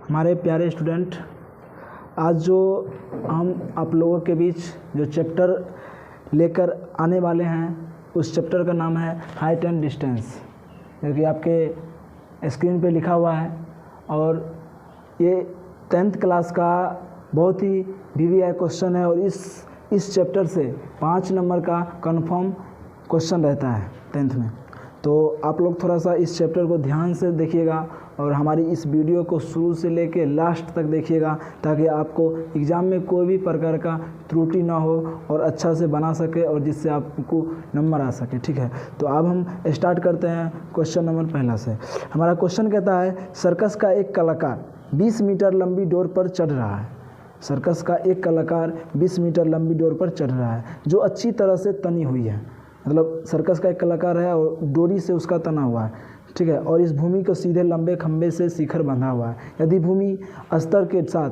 हमारे प्यारे स्टूडेंट, आज जो हम आप लोगों के बीच जो चैप्टर लेकर आने वाले हैं उस चैप्टर का नाम है हाइट एंड डिस्टेंस, जो कि आपके स्क्रीन पे लिखा हुआ है। और ये 10th क्लास का बहुत ही VVI क्वेश्चन है और इस चैप्टर से 5 नंबर का कंफर्म क्वेश्चन रहता है 10th में। तो आप लोग थोड़ा सा इस चैप्टर को ध्यान से देखिएगा और हमारी इस वीडियो को शुरू से लेकर लास्ट तक देखिएगा, ताकि आपको एग्ज़ाम में कोई भी प्रकार का त्रुटि ना हो और अच्छा से बना सके और जिससे आपको नंबर आ सके। ठीक है, तो अब हम स्टार्ट करते हैं क्वेश्चन नंबर पहला से। हमारा क्वेश्चन कहता है, सर्कस का एक कलाकार 20 मीटर लंबी डोर पर चढ़ रहा है। सर्कस का एक कलाकार 20 मीटर लंबी डोर पर चढ़ रहा है जो अच्छी तरह से तनी हुई है। मतलब सर्कस का एक कलाकार है और डोरी से उसका तना हुआ है, ठीक है। और इस भूमि को सीधे लंबे खंभे से शिखर बंधा हुआ है। यदि भूमि अस्तर के साथ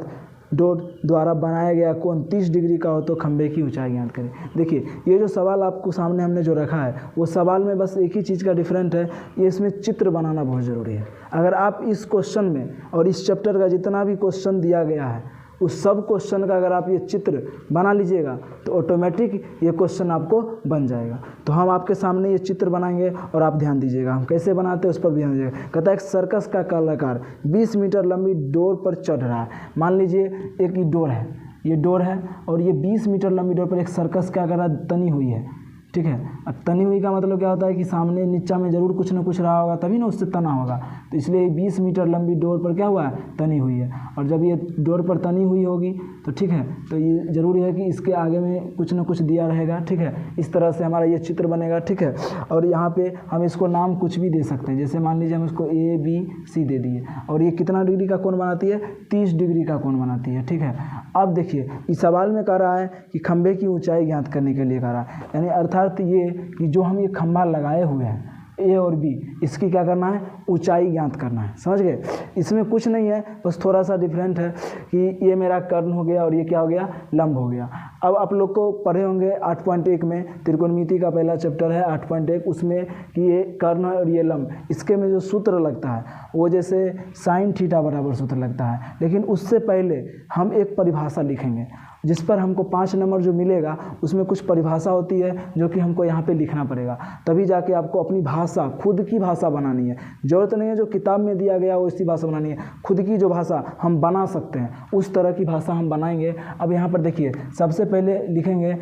डोर द्वारा बनाया गया कोण 30 डिग्री का हो तो खंभे की ऊंचाई ज्ञात करें। देखिए, ये जो सवाल आपको सामने हमने जो रखा है वो सवाल में बस एक ही चीज़ का डिफरेंट है, ये इसमें चित्र बनाना बहुत ज़रूरी है। अगर आप इस क्वेश्चन में और इस चैप्टर का जितना भी क्वेश्चन दिया गया है उस सब क्वेश्चन का अगर आप ये चित्र बना लीजिएगा तो ऑटोमेटिक ये क्वेश्चन आपको बन जाएगा। तो हम आपके सामने ये चित्र बनाएंगे और आप ध्यान दीजिएगा हम कैसे बनाते हैं उस पर ध्यान दीजिएगा। कहता है एक सर्कस का कलाकार 20 मीटर लंबी डोर पर चढ़ रहा है। मान लीजिए एक ये डोर है, ये डोर है और ये 20 मीटर लंबी डोर पर एक सर्कस क्या कर रहा है, तनी हुई है, ठीक है। अब तनी हुई का मतलब क्या होता है कि सामने नीचा में ज़रूर कुछ ना कुछ रहा होगा तभी ना उससे तना होगा। तो इसलिए 20 मीटर लंबी डोर पर क्या हुआ है, तनी हुई है। और जब ये डोर पर तनी हुई होगी तो ठीक है, तो ये ज़रूरी है कि इसके आगे में कुछ ना कुछ दिया रहेगा, ठीक है। इस तरह से हमारा ये चित्र बनेगा, ठीक है। और यहाँ पे हम इसको नाम कुछ भी दे सकते हैं, जैसे मान लीजिए हम इसको ABC दे दिए और ये कितना डिग्री का कोण बनाती है, 30 डिग्री का कोण बनाती है, ठीक है। अब देखिए इस सवाल में कह रहा है कि खंभे की ऊंचाई ज्ञात करने के लिए कह रहा है, यानी अर्थात ये कि जो हम ये खंभा लगाए हुए हैं A और B, इसकी क्या करना है, ऊंचाई ज्ञात करना है। समझ गए, इसमें कुछ नहीं है, बस थोड़ा सा डिफरेंट है कि ये मेरा कर्ण हो गया और ये क्या हो गया, लंब हो गया। अब आप लोग को पढ़े होंगे 8.1 में, त्रिकोणमिति का पहला चैप्टर है 8.1, उसमें कि ये कर्ण और ये लंब, इसके में जो सूत्र लगता है वो जैसे साइन थीटा बराबर सूत्र लगता है। लेकिन उससे पहले हम एक परिभाषा लिखेंगे जिस पर हमको 5 नंबर जो मिलेगा उसमें कुछ परिभाषा होती है जो कि हमको यहाँ पे लिखना पड़ेगा, तभी जाके आपको अपनी भाषा, खुद की भाषा बनानी है। ज़रूरत नहीं है जो किताब में दिया गया हो इसी भाषा बनानी है, खुद की जो भाषा हम बना सकते हैं उस तरह की भाषा हम बनाएंगे। अब यहाँ पर देखिए, सबसे पहले लिखेंगे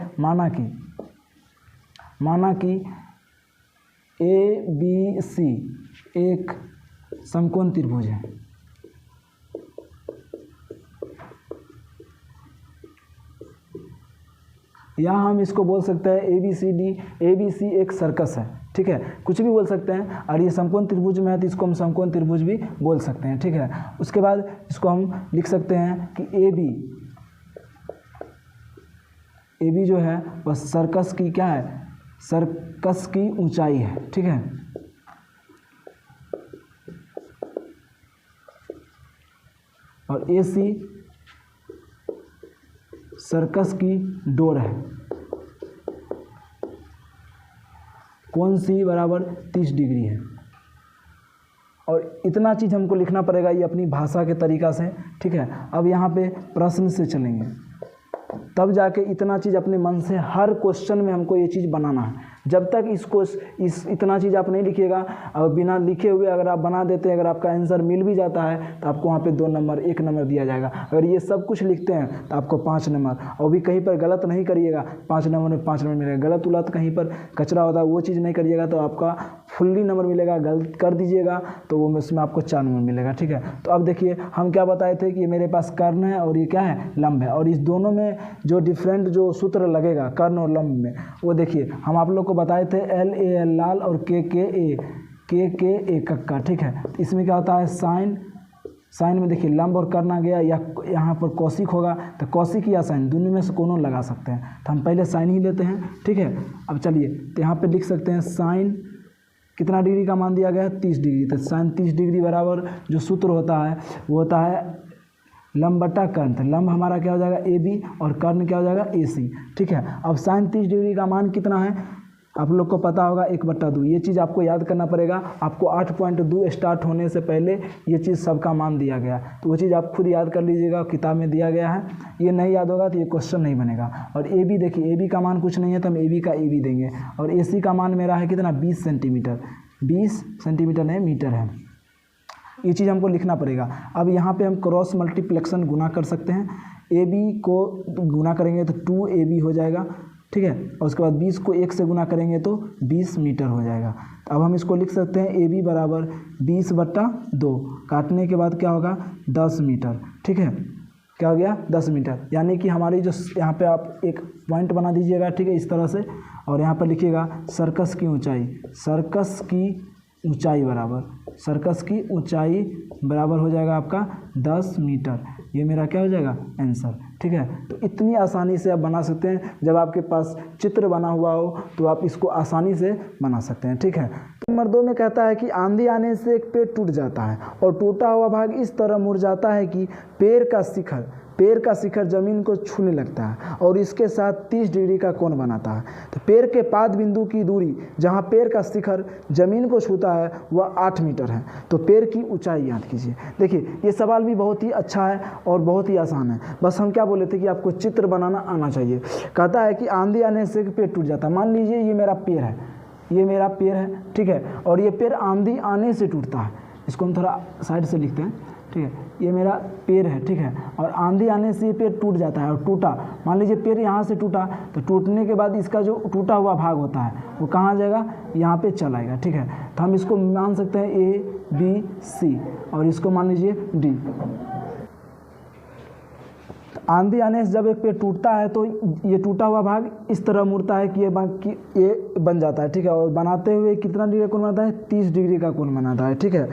माना कि ABC एक समकोण त्रिभुज है। या हम इसको बोल सकते हैं ABC एक सर्कस है, ठीक है, कुछ भी बोल सकते हैं। और ये समकोण त्रिभुज में है तो इसको हम समकोण त्रिभुज भी बोल सकते हैं, ठीक है। उसके बाद इसको हम लिख सकते हैं कि AB जो है वह सर्कस की क्या है, सर्कस की ऊंचाई है, ठीक है। और AC सर्कस की डोर है, कोण C बराबर 30 डिग्री है। और इतना चीज़ हमको लिखना पड़ेगा ये अपनी भाषा के तरीक़ा से, ठीक है। अब यहाँ पे प्रश्न से चलेंगे, तब जाके इतना चीज़ अपने मन से हर क्वेश्चन में हमको ये चीज़ बनाना है। जब तक इतना चीज़ आप नहीं लिखिएगा और बिना लिखे हुए अगर आप बना देते हैं, अगर आपका आंसर मिल भी जाता है तो आपको वहाँ पे 2 नंबर 1 नंबर दिया जाएगा। अगर ये सब कुछ लिखते हैं तो आपको 5 नंबर, और भी कहीं पर गलत नहीं करिएगा 5 नंबर में 5 नंबर मिलेगा। गलत उलत कहीं पर कचरा होता है वो चीज़ नहीं करिएगा तो आपका फुल्ली नंबर मिलेगा। गलत कर दीजिएगा तो वो उसमें आपको 4 नंबर मिलेगा, ठीक है। तो अब देखिए हम क्या बताए थे कि मेरे पास कर्ण है और ये क्या है, लंब है। और इस दोनों में जो डिफरेंट जो सूत्र लगेगा कर्ण और लंब में, वो देखिए हम आप लोग को बताए थे LAL लाल और KK कक्का, ठीक है। इसमें क्या होता है, साइन में देखिए लंब और कर्ण आ गया, या यहाँ पर कौशिक होगा तो कौशिक या साइन दोनों में से कोनो लगा सकते हैं। तो हम पहले साइन ही लेते हैं, ठीक है। अब चलिए तो यहाँ पे लिख सकते हैं साइन कितना डिग्री का मान दिया गया है, 30 डिग्री। तो साइन 30 डिग्री बराबर जो सूत्र होता है वो होता है लंब बटा कर्ण। तो लंब हमारा क्या हो जाएगा AB और कर्ण क्या हो जाएगा AC, ठीक है। अब साइन 30 डिग्री का मान कितना है, आप लोग को पता होगा 1/2, ये चीज़ आपको याद करना पड़ेगा। आपको 8.2 स्टार्ट होने से पहले ये चीज़ सबका मान दिया गया, तो वो चीज़ आप खुद याद कर लीजिएगा, किताब में दिया गया है। ये नहीं याद होगा तो ये क्वेश्चन नहीं बनेगा। और ए बी देखिए, ए बी का मान कुछ नहीं है तो हम ए बी का ए बी देंगे। और ए सी का मान मेरा है कितना, 20 सेंटीमीटर, 20 सेंटीमीटर नहीं मीटर है। ये चीज़ हमको लिखना पड़ेगा। अब यहाँ पे हम क्रॉस मल्टीप्लेक्शन गुना कर सकते हैं। ए बी को गुना करेंगे तो 2AB हो जाएगा, ठीक है। और उसके बाद 20 को 1 से गुना करेंगे तो 20 मीटर हो जाएगा। अब हम इसको लिख सकते हैं AB बराबर 20/2, काटने के बाद क्या होगा 10 मीटर, ठीक है। क्या हो गया 10 मीटर, यानी कि हमारी जो यहाँ पे आप एक पॉइंट बना दीजिएगा, ठीक है, इस तरह से। और यहाँ पर लिखिएगा सर्कस की ऊंचाई, सर्कस की ऊंचाई बराबर, सर्कस की ऊंचाई बराबर हो जाएगा आपका 10 मीटर। ये मेरा क्या हो जाएगा आंसर, ठीक है। तो इतनी आसानी से आप बना सकते हैं। जब आपके पास चित्र बना हुआ हो तो आप इसको आसानी से बना सकते हैं, ठीक है। तो नंबर 2 में कहता है कि आंधी आने से एक पेड़ टूट जाता है और टूटा हुआ भाग इस तरह मुड़ जाता है कि पेड़ का शिखर जमीन को छूने लगता है और इसके साथ 30 डिग्री का कोण बनाता है। तो पेड़ के पाद बिंदु की दूरी जहां पेड़ का शिखर जमीन को छूता है वह 8 मीटर है। तो पेड़ की ऊंचाई याद कीजिए। देखिए ये सवाल भी बहुत ही अच्छा है और बहुत ही आसान है। बस हम क्या बोले थे कि आपको चित्र बनाना आना चाहिए। कहता है कि आंधी आने से पेड़ टूट जाता है। मान लीजिए ये मेरा पेड़ है, ये मेरा पेड़ है, ठीक है। और ये पेड़ आंधी आने से टूटता है। इसको हम थोड़ा साइड से लिखते हैं, ठीक है। ये मेरा पेड़ है, ठीक है। और आंधी आने से ये पेड़ टूट जाता है और टूटा, मान लीजिए पेड़ यहाँ से टूटा, तो टूटने के बाद इसका जो टूटा हुआ भाग होता है वो कहाँ जाएगा, यहाँ पे चला आएगा, ठीक है। तो हम इसको मान सकते हैं ABC और इसको मान लीजिए D। आंधी आने से जब एक पेड़ टूटता है तो ये टूटा हुआ भाग इस तरह मुड़ता है कि ये बन जाता है, ठीक है। और बनाते हुए कितना डिग्री का कोण बनाता है, 30 डिग्री का कोण बनाता है, ठीक है।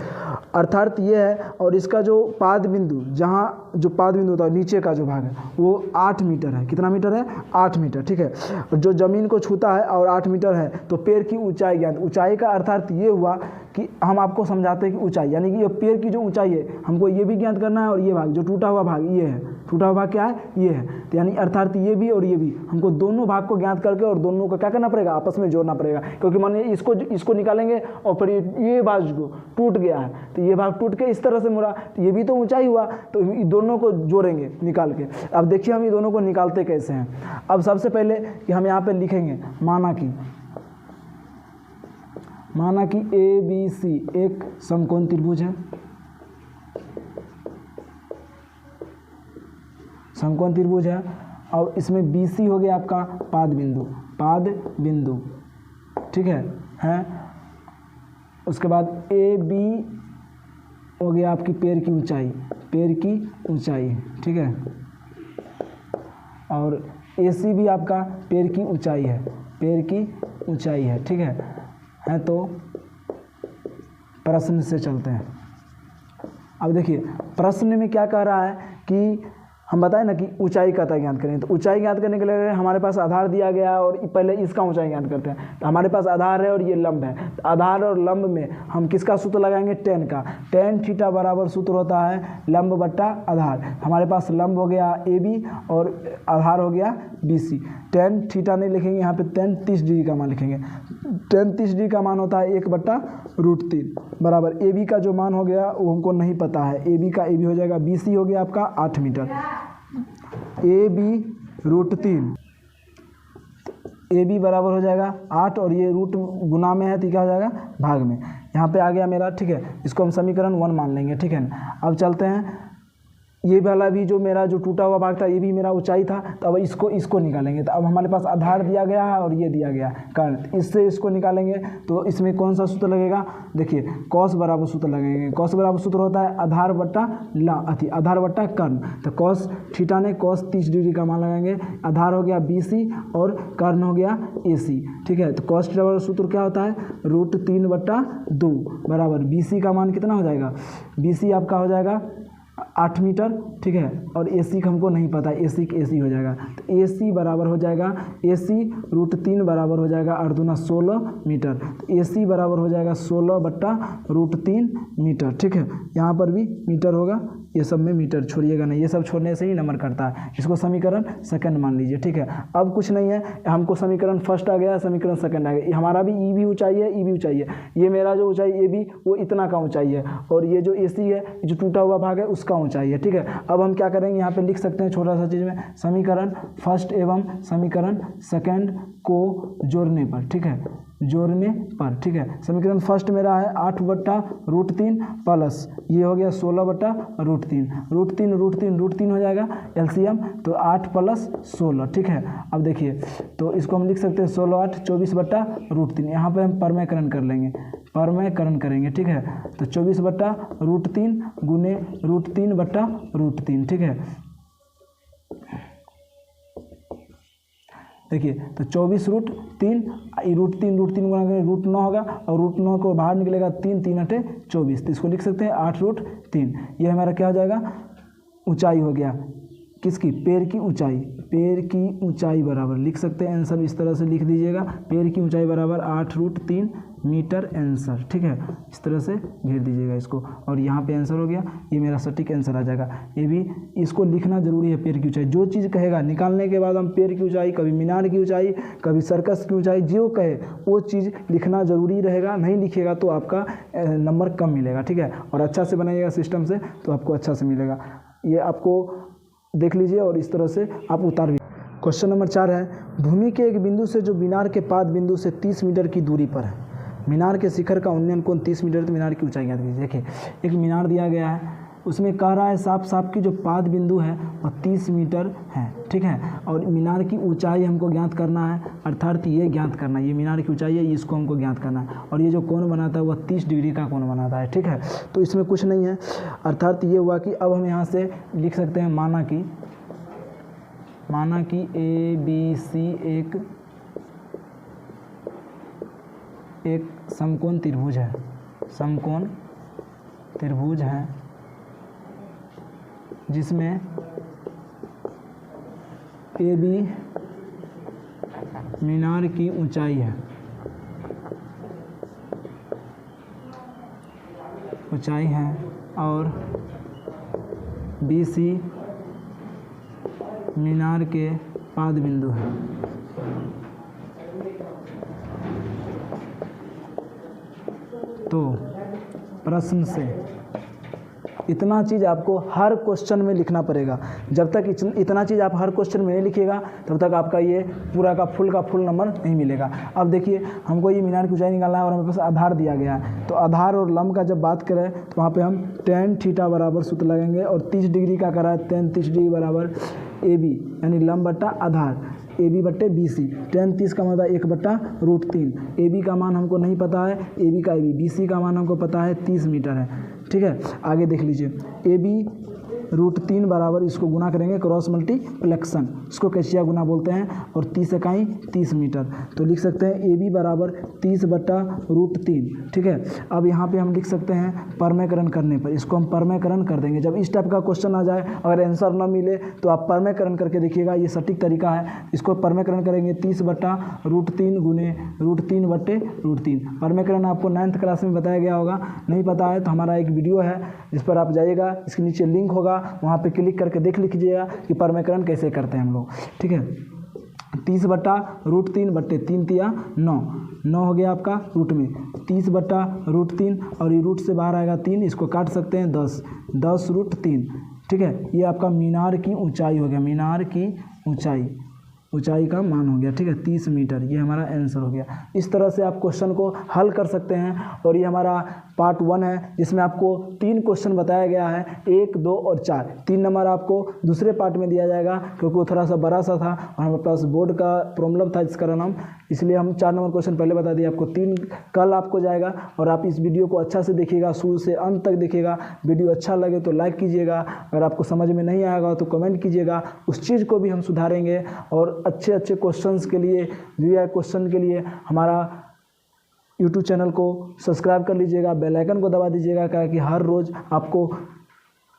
अर्थात ये है। और इसका जो पाद बिंदु, जहाँ जो पाद बिंदु होता है नीचे का जो भाग है वो 8 मीटर है। कितना मीटर है, 8 मीटर, ठीक है। जो जमीन को छूता है और 8 मीटर है तो पेड़ की ऊंचाई ज्ञात। ऊंचाई का अर्थात ये हुआ कि हम आपको समझाते हैं कि ऊंचाई यानी कि ये पेड़ की जो ऊंचाई है हमको ये भी ज्ञात करना है और ये भाग जो टूटा हुआ भाग ये है, टूटा हुआ भाग क्या है, ये है। तो यानी अर्थात ये भी और ये भी हमको दोनों भाग को ज्ञात करके और दोनों को क्या करना पड़ेगा, आपस में जोड़ना पड़ेगा। क्योंकि मान लीजिए इसको निकालेंगे और फिर ये भाग जो टूट गया है तो ये भाग टूट के इस तरह से मुड़ा, तो ये भी तो ऊंचाई हुआ, तो दोनों को जोड़ेंगे निकाल के। अब देखिए हम ये दोनों को निकालते कैसे हैं। अब सबसे पहले कि हम यहाँ पे लिखेंगे माना कि ABC एक समकोण त्रिभुज है, समकोण त्रिभुज है। और इसमें BC हो गया आपका पाद बिंदु, ठीक है। उसके बाद AB हो गया आपकी पेड़ की ऊंचाई, ठीक है। और AC भी आपका पेड़ की ऊंचाई है, ठीक है। तो प्रश्न से चलते हैं। अब देखिए प्रश्न में क्या कह रहा है कि हम बताएं ना कि ऊंचाई का ज्ञात करें। तो ऊंचाई ज्ञात करने के लिए हमारे पास आधार दिया गया है और पहले इसका ऊंचाई ज्ञात करते हैं। तो हमारे पास आधार है और ये लंब है। तो आधार और लंब में हम किसका सूत्र लगाएंगे, tan का। tan थीटा बराबर सूत्र होता है लंब बट्टा आधार। हमारे पास लंब हो गया AB और आधार हो गया BC। tan थीटा नहीं लिखेंगे, यहाँ पे tan 30 डिग्री का मान लिखेंगे। tan 30 डिग्री का मान होता है 1/√3 बराबर AB का जो मान हो गया वो हमको नहीं पता है। AB का AB हो जाएगा, BC हो गया आपका 8 मीटर, AB√3, AB बराबर हो जाएगा 8 और ये रूट गुना में है तो क्या हो जाएगा भाग में। यहाँ पे आ गया मेरा, ठीक है। इसको हम समीकरण 1 मान लेंगे, ठीक है। अब चलते हैं, ये वाला भी जो मेरा जो टूटा हुआ भाग था ये भी मेरा ऊंचाई था। तो अब इसको निकालेंगे। तो अब हमारे पास आधार दिया गया है और ये दिया गया कर्ण, इससे इसको निकालेंगे। तो इसमें कौन सा सूत्र लगेगा, देखिए कॉस बराबर सूत्र लगेंगे। कॉस बराबर सूत्र होता है आधार बट्टा कर्ण। तो कॉस थीटा ने कॉस 30 डिग्री का मान लगाएंगे। आधार हो गया BC और कर्ण हो गया AC, ठीक है। तो कॉस थीटा बराबर सूत्र क्या होता है √3/2 बराबर BC का मान कितना हो जाएगा, BC आपका हो जाएगा 8 मीटर, ठीक है। और AC का हमको नहीं पता, AC का AC हो जाएगा, तो AC बराबर हो जाएगा, AC √3 बराबर हो जाएगा 8 दूना 16 मीटर, तो AC बराबर हो जाएगा 16/√3 मीटर, ठीक है। यहाँ पर भी मीटर होगा, ये सब में मीटर छोड़िएगा नहीं, ये सब छोड़ने से ही नंबर करता है। इसको समीकरण सेकंड मान लीजिए, ठीक है। अब कुछ नहीं है, हमको समीकरण फर्स्ट आ गया, समीकरण सेकंड आ गया। हमारा भी ई भी ऊंचाई है, ई भी ऊंचाई है, ये मेरा जो ऊंचाई ए बी वो इतना का ऊंचाई है, और ये जो AC है जो टूटा हुआ भाग है उसका ऊंचाई है, ठीक है। अब हम क्या करेंगे, यहाँ पे लिख सकते हैं छोटा सा चीज़ में, समीकरण फर्स्ट एवं समीकरण सेकंड को जोड़ने पर, ठीक है, जोड़ने पर, ठीक है। समीकरण फर्स्ट मेरा है 8/√3 प्लस ये हो गया 16/√3, √3 हो जाएगा एलसीएम, तो 8 + 16, ठीक है। अब देखिए, तो इसको हम लिख सकते हैं 16 8 24/√3, यहाँ पे हम परमेयकरण कर लेंगे, परमेयकरण करेंगे, ठीक है। तो 24/√3 गुने √3/√3, ठीक है। देखिए, तो 24√3 √3 गुना करेंगे √9 होगा, और √9 को बाहर निकलेगा 3 3 8 24, तो इसको लिख सकते हैं 8√3। ये हमारा क्या हो जाएगा, ऊंचाई हो गया, किसकी, पेड़ की ऊंचाई, पेड़ की ऊंचाई बराबर लिख सकते हैं, आंसर इस तरह से लिख दीजिएगा, पेड़ की ऊंचाई बराबर 8√3 मीटर आंसर, ठीक है। इस तरह से घेर दीजिएगा इसको, और यहाँ पे आंसर हो गया, ये मेरा सटीक आंसर आ जाएगा। ये भी इसको लिखना जरूरी है, पेड़ की ऊंचाई जो चीज़ कहेगा निकालने के बाद हम पेड़ की ऊंचाई, कभी मीनार की ऊंचाई, कभी सर्कस की ऊंचाई, जो कहे वो चीज़ लिखना जरूरी रहेगा, नहीं लिखिएगा तो आपका नंबर कम मिलेगा, ठीक है। और अच्छा से बनाइएगा सिस्टम से तो आपको अच्छा से मिलेगा। ये आपको देख लीजिए और इस तरह से आप उतार भी। क्वेश्चन नंबर 4 है, भूमि के एक बिंदु से जो मीनार के पाद बिंदु से 30 मीटर की दूरी पर है, मीनार के शिखर का उन्नयन कोण 30 मीटर, तो मीनार की ऊंचाई ज्ञात कीजिए। देखिए, एक मीनार दिया गया है, उसमें कह रहा है साफ की जो पाद बिंदु है वह 30 मीटर है, ठीक है। और मीनार की ऊंचाई हमको ज्ञात करना है, अर्थात ये ज्ञात करना है, ये मीनार की ऊंचाई है, इसको हमको ज्ञात करना है। और ये जो कोण बनाता है वह 30 डिग्री का कोण बनाता है, ठीक है। तो इसमें कुछ नहीं है, अर्थात ये हुआ कि अब हम यहाँ से लिख सकते हैं, माना कि ABC एक समकोण त्रिभुज है, समकोण त्रिभुज है, जिसमें AB मीनार की ऊंचाई है, और BC मीनार के पाद बिंदु है। तो प्रश्न से इतना चीज़ आपको हर क्वेश्चन में लिखना पड़ेगा। जब तक इतना चीज़ आप हर क्वेश्चन में नहीं लिखिएगा तब तक आपका ये पूरा का फुल नंबर नहीं मिलेगा। अब देखिए, हमको ये मीनार की ऊंचाई निकालना है और हमारे पास आधार दिया गया है, तो आधार और लंब का जब बात करें तो वहाँ पे हम tan थीटा बराबर सूत्र लगेंगे, और 30 डिग्री का करा है, tan 30 डिग्री बराबर AB यानी लंब बट्टा आधार, AB/BC, tan 30 का मतलब 1/√3, AB का मान हमको नहीं पता है, AB का AB, BC का मान हमको पता है 30 मीटर है, ठीक है। आगे देख लीजिए, AB √3 बराबर, इसको गुना करेंगे, क्रॉस मल्टीप्लेक्शन, इसको कैचिया गुना बोलते हैं, और 30 इकाई 30 मीटर, तो लिख सकते हैं AB बराबर 30/√3, ठीक है। अब यहाँ पे हम लिख सकते हैं परमेयकरण करने पर, इसको हम परमेयकरण कर देंगे। जब इस टाइप का क्वेश्चन आ जाए, अगर आंसर न मिले तो आप परमेयकरण करके देखिएगा, ये सटीक तरीका है। इसको परमेयकरण करेंगे 30/√3 गुने √3/√3। परमेयकरण आपको 9th क्लास में बताया गया होगा, नहीं पता है तो हमारा एक वीडियो है जिस पर आप जाइएगा, इसके नीचे लिंक होगा, वहाँ पे क्लिक करके देख लीजिएगा कि परमेयकरण कैसे करते हैं हम लोग, ठीक है। 30/√3/3 तिया 9 हो गया आपका रूट में, 30/√3, और ये रूट से बाहर आएगा 3, इसको काट सकते हैं 10√3, ठीक है। ये आपका मीनार की ऊंचाई हो गया, मीनार की ऊंचाई का मान हो गया, ठीक है, 30 मीटर, ये हमारा आंसर हो गया। इस तरह से आप क्वेश्चन को हल कर सकते हैं। और ये हमारा पार्ट 1 है, जिसमें आपको 3 क्वेश्चन बताया गया है, 1, 2 और 4। 3 नंबर आपको दूसरे पार्ट में दिया जाएगा, क्योंकि वो थोड़ा सा बड़ा सा था और हमारे पास बोर्ड का प्रॉब्लम था जिसका नाम, इसलिए हम 4 नंबर क्वेश्चन पहले बता दिए आपको। 3 कल आपको जाएगा। और आप इस वीडियो को अच्छा से देखिएगा, शुरू से अंत तक देखिएगा। वीडियो अच्छा लगे तो लाइक कीजिएगा, अगर आपको समझ में नहीं आएगा तो कमेंट कीजिएगा, उस चीज़ को भी हम सुधारेंगे। और अच्छे क्वेश्चंस के लिए, वीआई क्वेश्चन के लिए हमारा YouTube चैनल को सब्सक्राइब कर लीजिएगा, बेल आइकन को दबा दीजिएगा, ताकि हर रोज़ आपको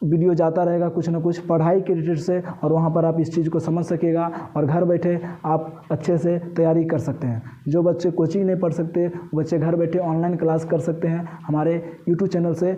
वीडियो जाता रहेगा कुछ ना कुछ पढ़ाई के रिलेटेड से, और वहाँ पर आप इस चीज़ को समझ सकेगा और घर बैठे आप अच्छे से तैयारी कर सकते हैं। जो बच्चे कोचिंग नहीं पढ़ सकते, बच्चे घर बैठे ऑनलाइन क्लास कर सकते हैं हमारे यूट्यूब चैनल से।